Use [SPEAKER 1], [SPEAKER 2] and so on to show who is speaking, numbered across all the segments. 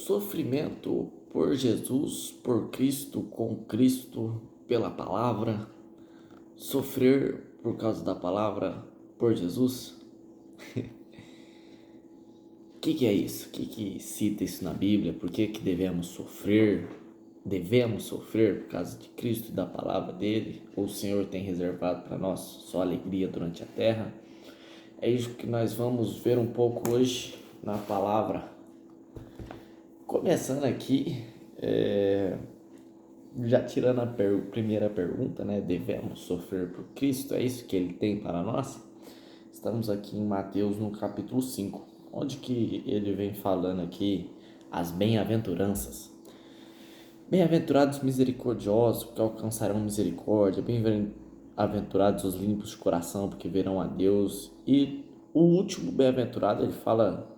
[SPEAKER 1] Sofrimento por Jesus, por Cristo, com Cristo, pela palavra. Sofrer por causa da palavra, por Jesus. O que é isso? O que cita isso na Bíblia? Por que devemos sofrer? Devemos sofrer por causa de Cristo e da palavra dele? Ou o Senhor tem reservado para nós só alegria durante a terra? É isso que nós vamos ver um pouco hoje na palavra. Começando aqui, já tirando a primeira pergunta, né? Devemos sofrer por Cristo? É isso que ele tem para nós? Estamos aqui em Mateus no capítulo 5, onde que ele vem falando aqui as bem-aventuranças. Bem-aventurados misericordiosos, porque alcançarão misericórdia. Bem-aventurados os limpos de coração, porque verão a Deus. E o último bem-aventurado, ele fala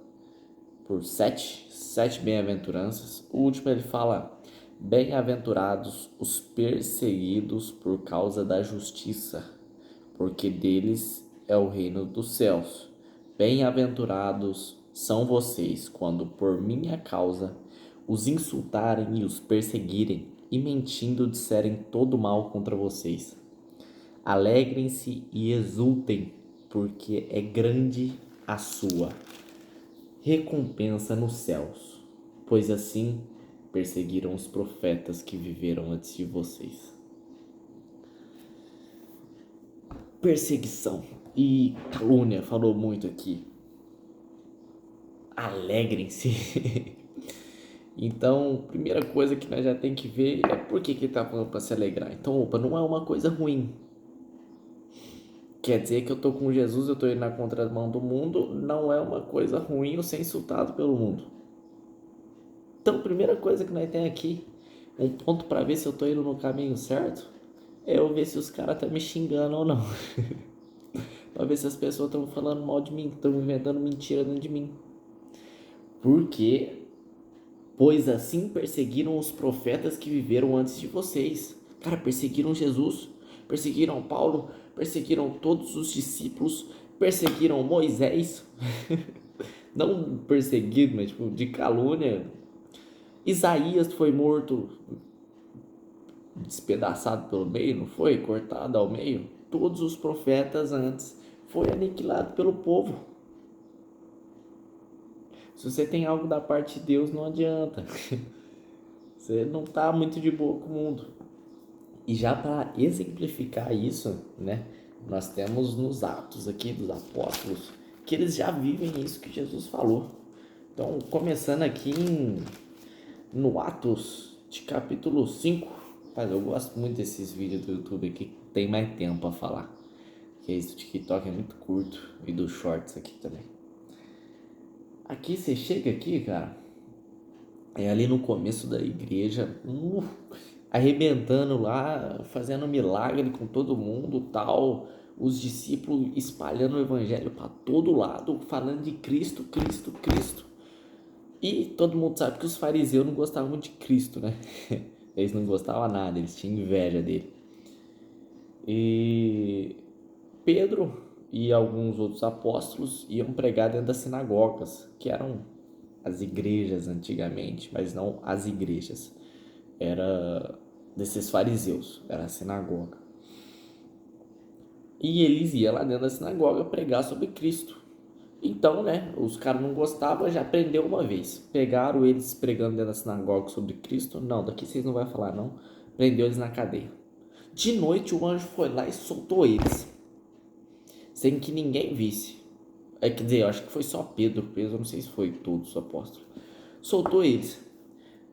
[SPEAKER 1] por sete bem-aventuranças. O último ele fala: bem-aventurados os perseguidos por causa da justiça, porque deles é o reino dos céus. Bem-aventurados são vocês quando por minha causa os insultarem e os perseguirem e mentindo disserem todo mal contra vocês. Alegrem-se e exultem, porque é grande a sua recompensa nos céus, pois assim perseguiram os profetas que viveram antes de vocês. Perseguição e calúnia falou muito aqui. Alegrem-se. Então, primeira coisa que nós já tem que ver é por que ele tá falando para se alegrar. Então, opa, não é uma coisa ruim. Quer dizer que eu tô com Jesus, eu tô indo na contramão do mundo, não é uma coisa ruim eu ser insultado pelo mundo. Então, primeira coisa que nós tem aqui, um ponto para ver se eu tô indo no caminho certo, é eu ver se os caras tá me xingando ou não. Para ver se as pessoas estão falando mal de mim, estão inventando mentira dentro de mim. Porque, pois assim perseguiram os profetas que viveram antes de vocês. Cara, perseguiram Jesus, perseguiram Paulo, perseguiram todos os discípulos, perseguiram Moisés. Não perseguido, mas tipo, de calúnia. Isaías foi morto, despedaçado pelo meio, não foi? Cortado ao meio. Todos os profetas antes foi aniquilado pelo povo. Se você tem algo da parte de Deus, não adianta. Você não está muito de boa com o mundo. E já para exemplificar isso, né, nós temos nos Atos aqui dos Apóstolos, que eles já vivem isso que Jesus falou. Então, começando aqui no Atos de capítulo 5. Rapaz, eu gosto muito desses vídeos do YouTube aqui, que tem mais tempo para falar. Porque esse TikTok é muito curto, e dos shorts aqui também. Aqui, você chega aqui, cara, é ali no começo da igreja, arrebentando lá, fazendo milagre com todo mundo, tal, os discípulos espalhando o evangelho para todo lado, falando de Cristo, Cristo, Cristo. E todo mundo sabe que os fariseus não gostavam muito de Cristo, né? Eles não gostavam nada, eles tinham inveja dele. E Pedro e alguns outros apóstolos iam pregar dentro das sinagogas, que eram as igrejas antigamente, mas não as igrejas. Era desses fariseus, era a sinagoga. E eles iam lá dentro da sinagoga pregar sobre Cristo. Então, né, os caras não gostavam, já prendeu uma vez. Pegaram eles pregando dentro da sinagoga sobre Cristo. Não, daqui vocês não vão falar não. Prendeu eles na cadeia. De noite o anjo foi lá e soltou eles, sem que ninguém visse. Quer dizer, eu acho que foi só Pedro, eu não sei se foi todos os apóstolos. Soltou eles.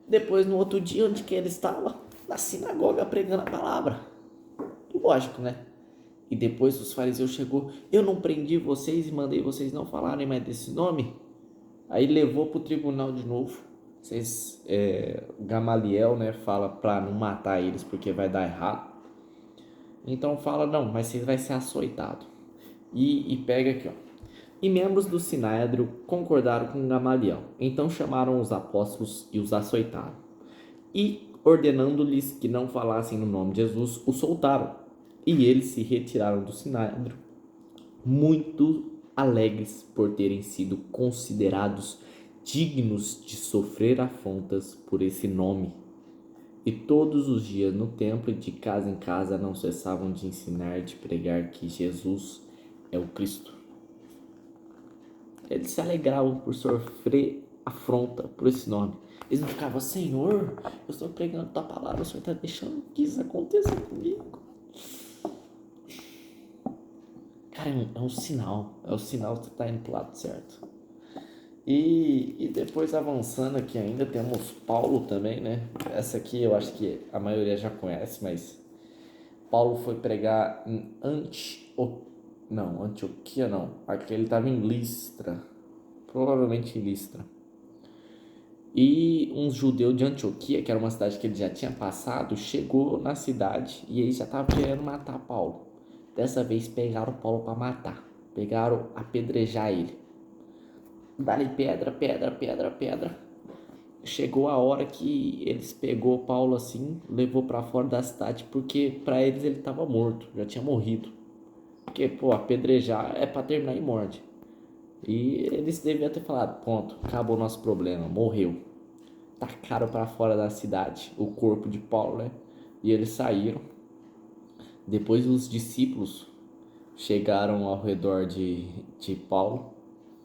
[SPEAKER 1] Depois, no outro dia, onde que ele estava? Na sinagoga pregando a palavra. Lógico, né? E depois os fariseus chegou: eu não prendi vocês e mandei vocês não falarem mais desse nome? Aí levou para o tribunal de novo. Gamaliel, né, fala para não matar eles porque vai dar errado. Então fala: não, mas vocês vai ser açoitado. E pega aqui, ó. E membros do Sinédrio concordaram com Gamaliel. Então chamaram os apóstolos e os açoitaram. E, ordenando-lhes que não falassem no nome de Jesus, o soltaram. E eles se retiraram do Sinédrio, muito alegres por terem sido considerados dignos de sofrer afrontas por esse nome. E todos os dias no templo e de casa em casa não cessavam de ensinar e de pregar que Jesus é o Cristo. Eles se alegravam por sofrer afronta por esse nome. Eles não ficavam, Senhor, eu estou pregando tua palavra, o Senhor está deixando que isso aconteça comigo. Cara, é um sinal. É o sinal que você está indo pro lado certo. E depois avançando aqui ainda temos Paulo também, né? Essa aqui eu acho que a maioria já conhece, mas Paulo foi pregar em Antioquia não. Aqui ele estava em Listra, provavelmente em Listra. E um judeu de Antioquia, que era uma cidade que ele já tinha passado, chegou na cidade e ele já estava querendo matar Paulo. Dessa vez pegaram Paulo para matar, pegaram apedrejar ele. Dali pedra, pedra, pedra, pedra. Chegou a hora que eles pegou Paulo assim, levou para fora da cidade, porque para eles ele estava morto, já tinha morrido. Porque, pô, apedrejar é para terminar em morte. E eles deviam ter falado, ponto, acabou o nosso problema, morreu. Tacaram para fora da cidade o corpo de Paulo, né? E eles saíram. Depois os discípulos chegaram ao redor de Paulo.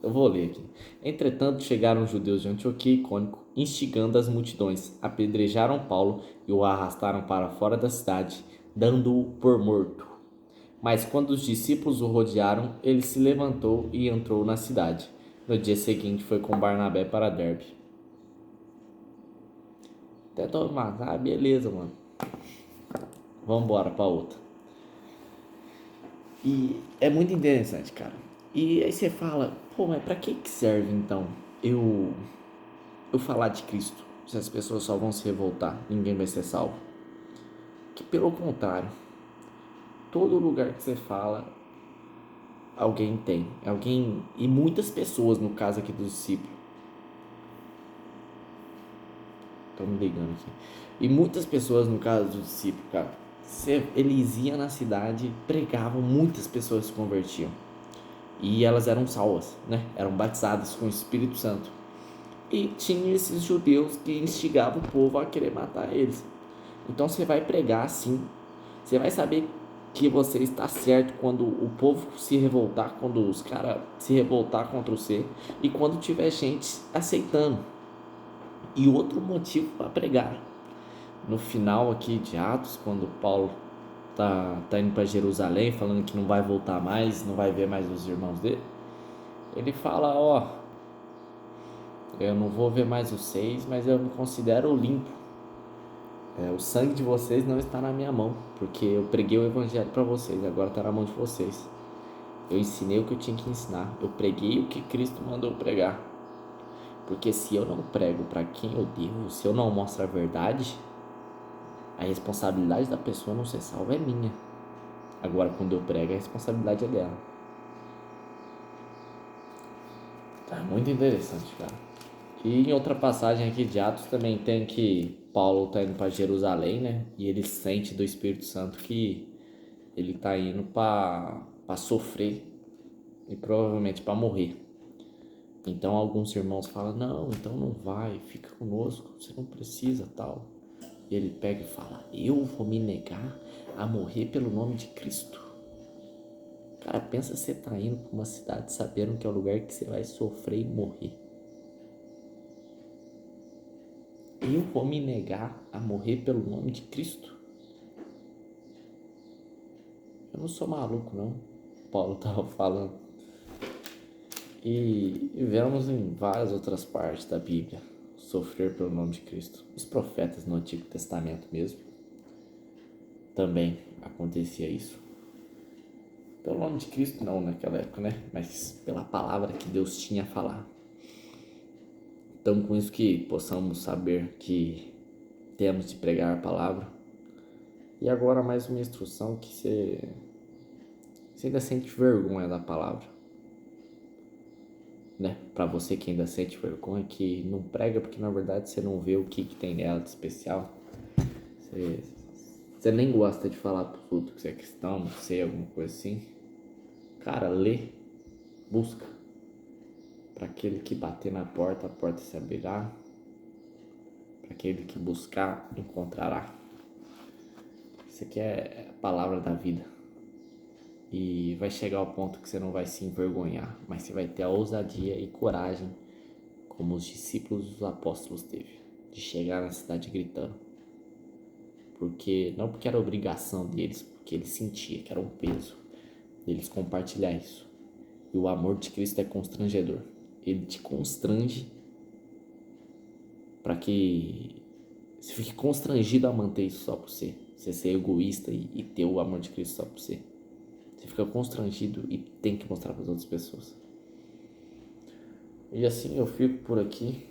[SPEAKER 1] Eu vou ler aqui. Entretanto, chegaram os judeus de Antioquia e Icônio, instigando as multidões, apedrejaram Paulo e o arrastaram para fora da cidade, dando-o por morto. Mas quando os discípulos o rodearam, ele se levantou e entrou na cidade. No dia seguinte foi com Barnabé para Derbe. Tentou matar, beleza, mano. Vamos embora para outra. E é muito interessante, cara. E aí você fala, pô, mas pra que serve então eu falar de Cristo? Se as pessoas só vão se revoltar, ninguém vai ser salvo. Que pelo contrário, todo lugar que você fala, alguém tem. Alguém, e muitas pessoas, no caso aqui dos discípulos. Estão me ligando aqui. E muitas pessoas, no caso dos discípulos, cara, eles iam na cidade, pregavam, muitas pessoas se convertiam. E elas eram salvas, né? Eram batizadas com o Espírito Santo. E tinha esses judeus que instigavam o povo a querer matar eles. Então você vai pregar assim, você vai saber que você está certo quando o povo se revoltar, quando os caras se revoltar contra você e quando tiver gente aceitando. E outro motivo para pregar. No final aqui de Atos, quando Paulo tá indo para Jerusalém, falando que não vai voltar mais, não vai ver mais os irmãos dele, ele fala, ó, eu não vou ver mais vocês, mas eu me considero limpo. O sangue de vocês não está na minha mão, porque eu preguei o evangelho para vocês, agora está na mão de vocês. Eu ensinei o que eu tinha que ensinar, eu preguei o que Cristo mandou pregar. Porque se eu não prego para quem eu devo, se eu não mostro a verdade, a responsabilidade da pessoa não ser salva é minha. Agora, quando eu prego, a responsabilidade é dela. Tá muito interessante, cara. E em outra passagem aqui de Atos também tem que Paulo tá indo para Jerusalém, né? E ele sente do Espírito Santo que ele tá indo para sofrer e provavelmente para morrer. Então alguns irmãos falam, não, então não vai, fica conosco, você não precisa, tal. E ele pega e fala, eu vou me negar a morrer pelo nome de Cristo. Cara, pensa você tá indo para uma cidade sabendo que é o lugar que você vai sofrer e morrer. Eu vou me negar a morrer pelo nome de Cristo? Eu não sou maluco, não. Paulo estava falando. E vemos em várias outras partes da Bíblia sofrer pelo nome de Cristo. Os profetas no Antigo Testamento mesmo também acontecia isso. Pelo nome de Cristo não naquela época, né? Mas pela palavra que Deus tinha a falar. Então com isso que possamos saber que temos de pregar a palavra. E agora mais uma instrução que você ainda sente vergonha da palavra, né? Para você que ainda sente vergonha, que não prega porque na verdade você não vê o que tem nela de especial. Você nem gosta de falar pros outros que você é cristão, não sei, alguma coisa assim. Cara, lê, busca, Para aquele que bater na porta, a porta se abrirá. Para aquele que buscar, encontrará. Isso aqui é a palavra da vida. E vai chegar ao ponto que você não vai se envergonhar, mas você vai ter a ousadia e coragem, como os discípulos dos apóstolos teve, de chegar na cidade gritando. Não porque era obrigação deles, porque eles sentiam que era um peso deles compartilhar isso. E o amor de Cristo é constrangedor. Ele te constrange para que você fique constrangido a manter isso só por você. Você ser egoísta e ter o amor de Cristo só por você. Você fica constrangido e tem que mostrar para as outras pessoas. E assim eu fico por aqui.